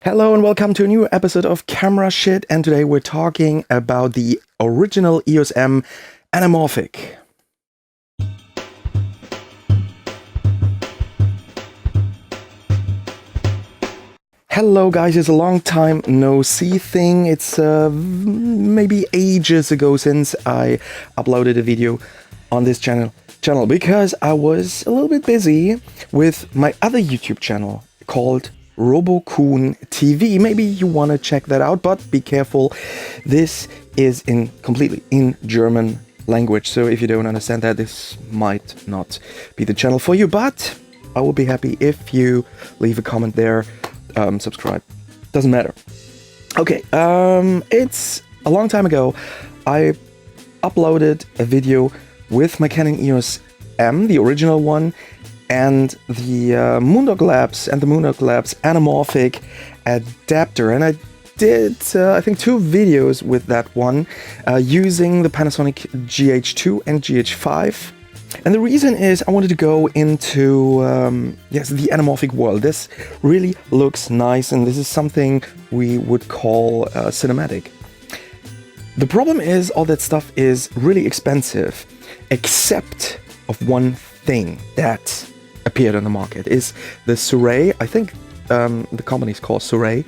Hello and welcome to a new episode of Camera Shit, and today we're talking about the original EOS M anamorphic. Hello guys, it's a long time no see thing. It's maybe ages ago since I uploaded a video on this channel because I was a little bit busy with my other YouTube channel called Robocoon TV. Maybe you want to check that out, but be careful. This is completely in German language, so if you don't understand that, this might not be the channel for you, but I will be happy if you leave a comment there, subscribe, doesn't matter. Okay, it's a long time ago I uploaded a video with my Canon Eos M, the original one, and the Moondog Lapse and the Moondog Lapse anamorphic adapter, and I did I think 2 videos with that one using the Panasonic GH2 and GH5. And the reason is I wanted to go into the anamorphic world. This really looks nice, and this is something we would call cinematic. The problem is all that stuff is really expensive, except of one thing that appeared on the market is the Suray. I think the company is called Suray.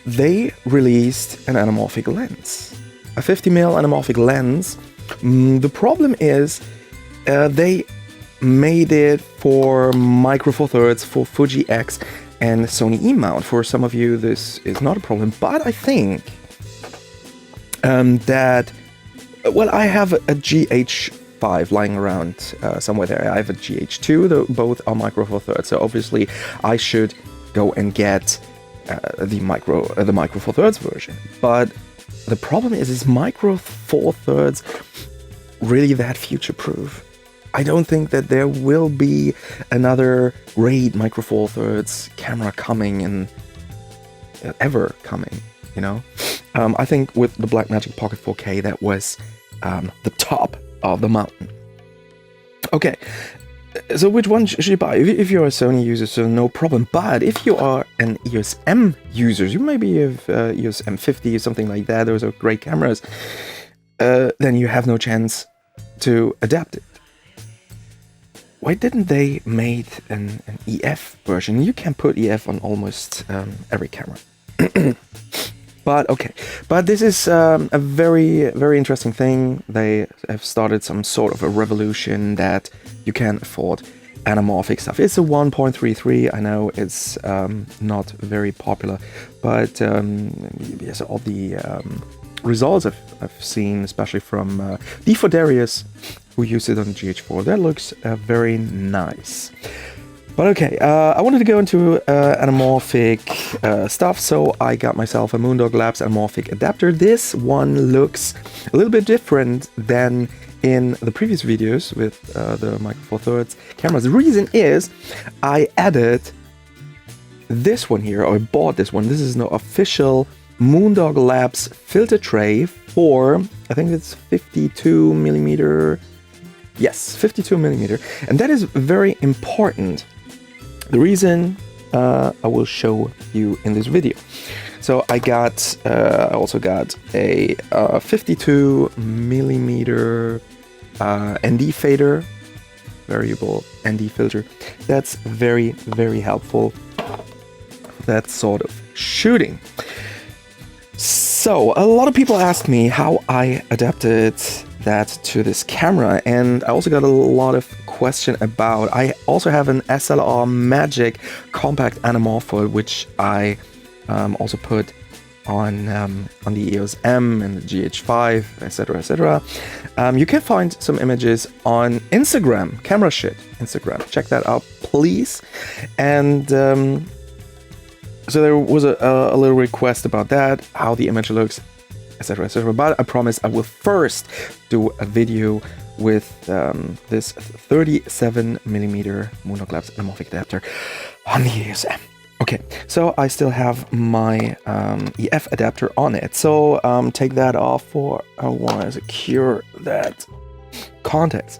They released an anamorphic lens, a 50mm anamorphic lens. The problem is they made it for Micro Four Thirds, for Fuji X and Sony E mount. For some of you this is not a problem, but I think that, well, I have a GH5 lying around somewhere there. I have a GH2, both are Micro Four Thirds, so obviously I should go and get the Micro Four Thirds version. But the problem is Micro Four Thirds really that future-proof? I don't think that there will be another great Micro Four Thirds camera coming and ever coming, you know? I think with the Blackmagic Pocket 4K, that was the top of the mountain. Okay, so which one should you buy? If you're a Sony user, so no problem. But if you are an EOS M user, you maybe have EOS M50 or something like that, those are great cameras, then you have no chance to adapt it. Why didn't they make an EF version? You can put EF on almost every camera. But okay, but this is a very, very interesting thing. They have started some sort of a revolution that you can afford anamorphic stuff. It's a 1.33. I know it's not very popular, but yes, all the results I've seen, especially from D4 Darius, who used it on GH4, that looks very nice. But okay, I wanted to go into anamorphic stuff, so I got myself a Moondog Lapse anamorphic adapter. This one looks a little bit different than in the previous videos with the Micro Four Thirds cameras. The reason is I added this one here, or I bought this one. This is no official Moondog Lapse filter tray for, I think it's 52mm. Yes, 52mm, and that is very important. The reason I will show you in this video. So I also got a 52mm ND fader, variable ND filter. That's very, very helpful for that sort of shooting. So a lot of people ask me how I adapted that to this camera, and I also got a lot of question about. I also have an SLR Magic compact anamorphic, which I also put on the EOS M and the GH5, etc., etc. You can find some images on Instagram, Camera Shit Instagram. Check that out, please. And so there was a little request about that, how the image looks, etc., etc. But I promise I will first do a video with this 37mm Moondog Lapse anamorphic adapter on the EOS M. Okay, so I still have my EF adapter on it. So take that off for a while, secure that contacts.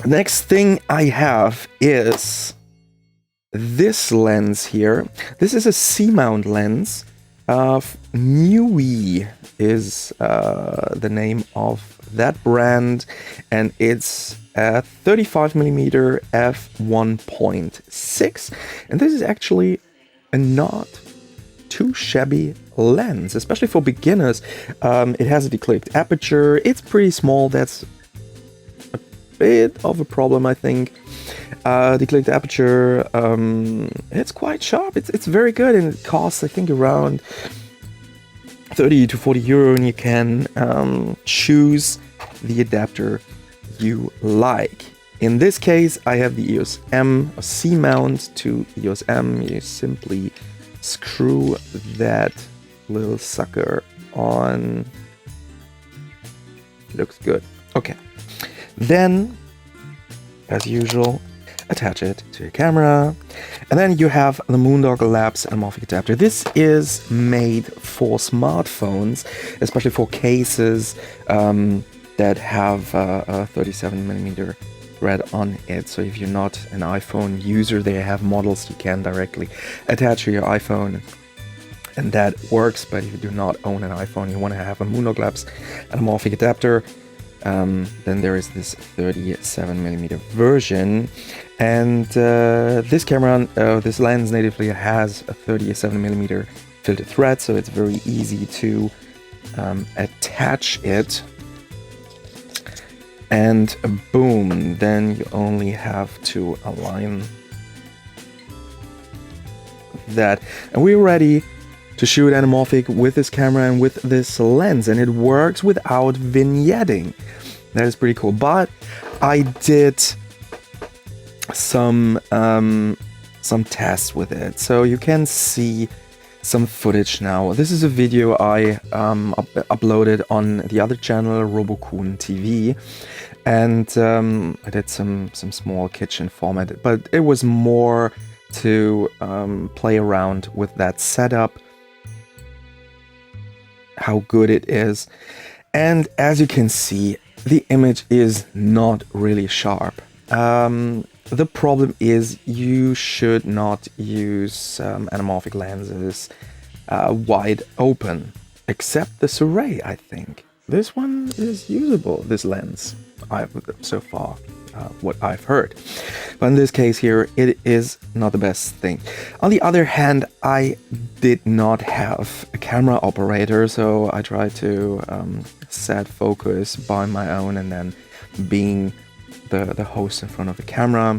Next thing I have is this lens here. This is a C-mount lens. Newyi is the name of that brand, and it's a 35mm f1.6, and this is actually a not too shabby lens, especially for beginners. It has a declicked aperture. It's pretty small. That's a bit of a problem, I think. Declicked aperture. It's quite sharp. It's very good, and it costs, I think, around 30 to 40 euro, and you can choose the adapter you like. In this case, I have the EOS M, a C mount to EOS M. You simply screw that little sucker on. Looks good. Okay. Then, as usual, attach it to your camera. And then you have the Moondog lapse anamorphic adapter. This is made for smartphones, especially for cases that have a 37mm thread on it. So if you're not an iPhone user, they have models you can directly attach to your iPhone, and that works. But if you do not own an iPhone, you want to have a Moondog lapse anamorphic adapter, then there is this 37mm version. And this camera, this lens natively has a 37mm filtered thread, so it's very easy to attach it. And boom, then you only have to align that. And we're ready to shoot anamorphic with this camera and with this lens, and it works without vignetting. That is pretty cool. But I did some tests with it, so you can see some footage now. This is a video I uploaded on the other channel, Robokun TV, and I did some small kitchen format, but it was more to play around with that setup, how good it is. And as you can see, the image is not really sharp. The problem is you should not use anamorphic lenses wide open, except the Surrey, I think. This one is usable, this lens, so far, what I've heard. But in this case here, it is not the best thing. On the other hand, I did not have a camera operator, so I tried to set focus by my own, and then being the host in front of the camera.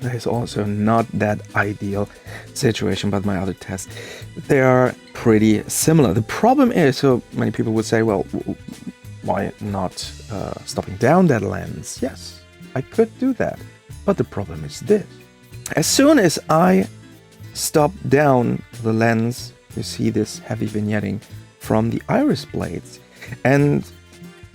That is also not that ideal situation, but my other tests, they are pretty similar. The problem is, so many people would say, well, why not stopping down that lens? Yes, I could do that, but the problem is this. As soon as I stop down the lens, you see this heavy vignetting from the iris blades, and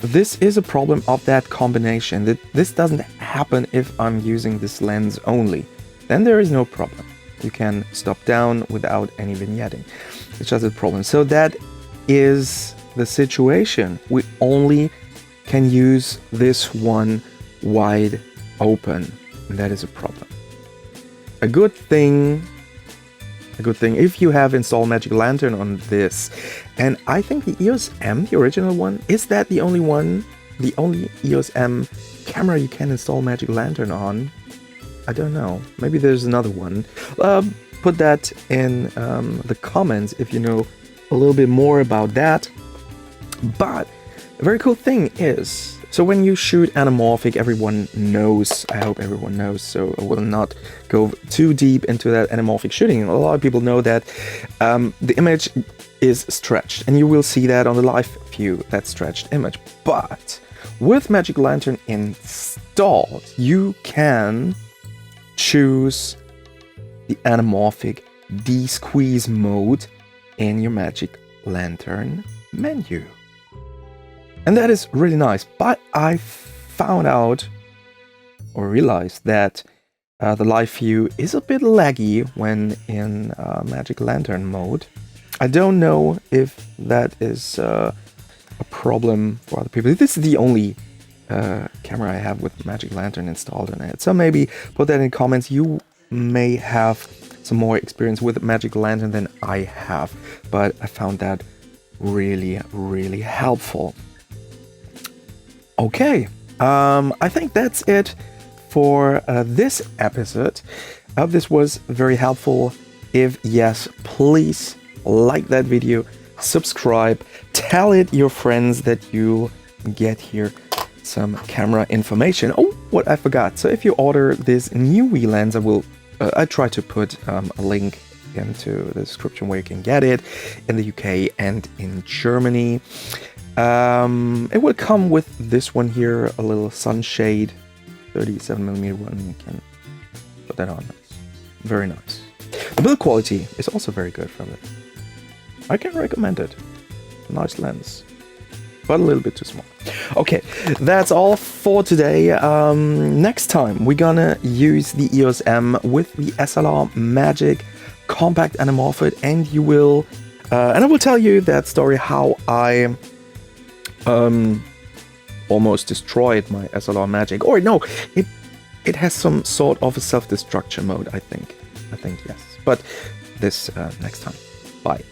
this is a problem of that combination. That this doesn't happen if I'm using this lens only. Then there is no problem. You can stop down without any vignetting. It's just a problem. So that is the situation. We only can use this one wide open, and that is a problem. A good thing if you have installed Magic Lantern on this, and I think the EOS M, the original one, is that the only one, the only EOS M camera you can install Magic Lantern on? I don't know. Maybe there's another one. Put that in the comments if you know a little bit more about that. But a very cool thing is, so when you shoot anamorphic, everyone knows, I hope everyone knows, so I will not go too deep into that anamorphic shooting. A lot of people know that the image is stretched, and you will see that on the live view, that stretched image. But with Magic Lantern installed, you can choose the anamorphic de-squeeze mode in your Magic Lantern menu. And that is really nice, but I found out or realized that the live view is a bit laggy when in Magic Lantern mode. I don't know if that is a problem for other people. This is the only camera I have with Magic Lantern installed on it, so maybe put that in comments. You may have some more experience with Magic Lantern than I have, but I found that really, really helpful. Okay, I think that's it for this episode. I hope this was very helpful. If yes, please like that video, subscribe, tell it your friends that you get here some camera information. Oh, what I forgot. So if you order this Newyi lens, I try to put a link into the description where you can get it in the UK and in Germany. It will come with this one here, a little sunshade, 37mm one. You can put that on. It's very nice. The build quality is also very good from it. I can recommend it. Nice lens, but a little bit too small. Okay, that's all for today. Next time we're gonna use the EOS M with the SLR Magic Compact Anamorphic, and you will, and I will tell you that story how I almost destroyed my SLR Magic. Or no, it has some sort of a self-destruction mode. I think yes. But this next time. Bye.